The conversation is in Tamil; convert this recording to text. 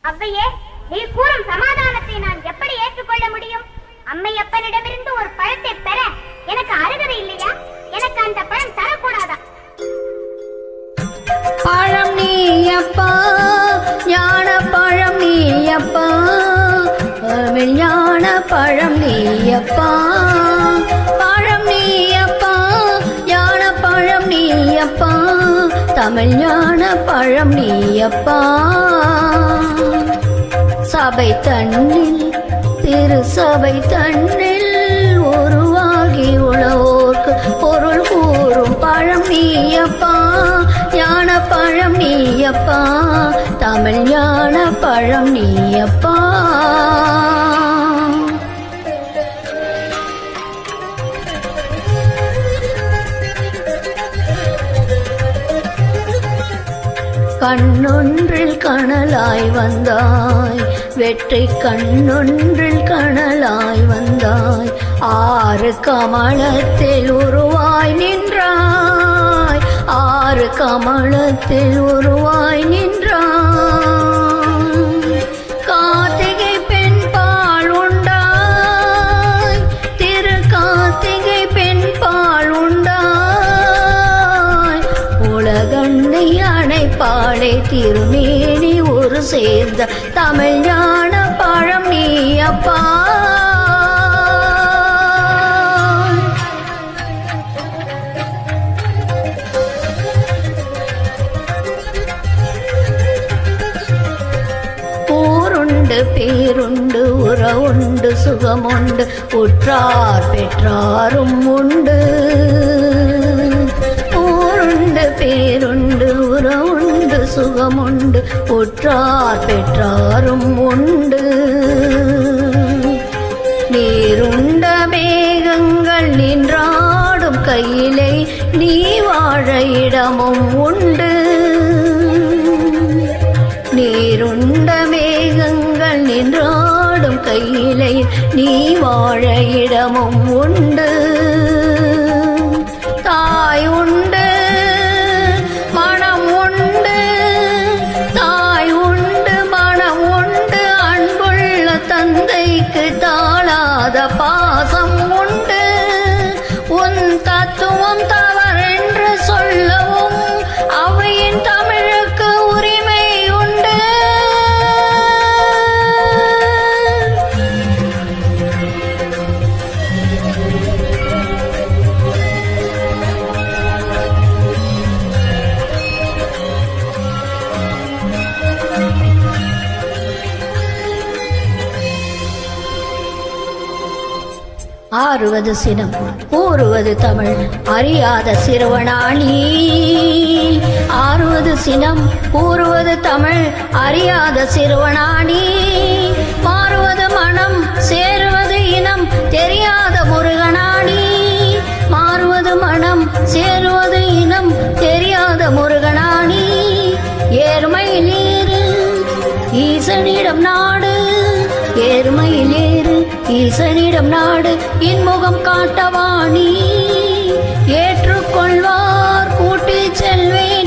அவ்வையே, நீ கூறும் சமாதானத்தை நான் எப்படி ஏற்றுக்கொள்ள முடியும்? அம்மையப்பனிடமிருந்து ஒரு பழத்தை பெற எனக்கு அருகதை இல்லையா? எனக்கு அந்த பழம் தரக்கூடாதா? பழம் நீயப்பா, ஞான பழம் நீயப்பா, ஞான பழம் நீயப்பா, பழம் நீயப்பா, ஞான பழம் நீயப்பா, தமிழ் ஞான பழம் நீயப்பா. சபை தன்னில் திரு சபை தன்னில் உருவாகி உழவோர்க்கு பொருள் கூறும் பழம் நீயப்பா, ஞான பழம் நீயப்பா, தமிழ் ஞான பழம் நீயப்பா. கண்ணொன்றில் கனலாய் வந்தாய், வெற்றி கண்ணொன்றில் கனலாய் வந்தாய், ஆறு கமலத்தில் உருவாய் நின்றாய், ஆறு கமலத்தில் உருவாய் நின்றாய். கார்த்திகை பெண் பால் உண்டாய், திரு கார்த்திகை பெண் பால் உண்டாய், உலகண்ணை அணைப்பாளே திருமேனி ஒரு சேர்ந்த தமிழ் ஞான பழம் நீயப்பா. ஊருண்டு பேருண்டு உறவுண்டு சுகமுண்டு உற்றார் பெற்றாரும் உண்டு, ஊருண்டு பேருண்டு உறவுண்டு சுகமுண்டு உற்றார் பெற்றாரும் உண்டு. நீருண்ட மேகங்கள் நின்றாடும் கையிலே நீ வாழ இடமும் உண்டு, நீருண்ட மேகங்கள் நின்றாடும் கையிலே நீ வாழ இடமும் உண்டு. தாய் உண்டு மனம் உண்டு, தாய் உண்டு மனம் உண்டு, அன்புள்ள தந்தைக்கு தாழாத பாசம் உண்டு. உன் தத்துவம் தவறென்று சொல்லவும் அவையின் தமிழுக்கு உரிமை உண்டு. ஆறுவது சினம் கூறுவது தமிழ் அறியாத சிறுவனானி, ஆறுவது சினம் கூறுவது தமிழ் அறியாத சிறுவனானி, மாறுவது மனம் சேருவது இனம் தெரியாத முருகனானி, மாறுவது மனம் சேருவது இனம் தெரியாத முருகனானி. ஏர்மையில் ஏறு ஈசனிடம் நாடு, ஏர்மையில் ஏறு ஈசனிடம் நாடு, இன்முகம் காட்டவாணி ஏற்றுக்கொள்வார் கூட்டி செல்வேன்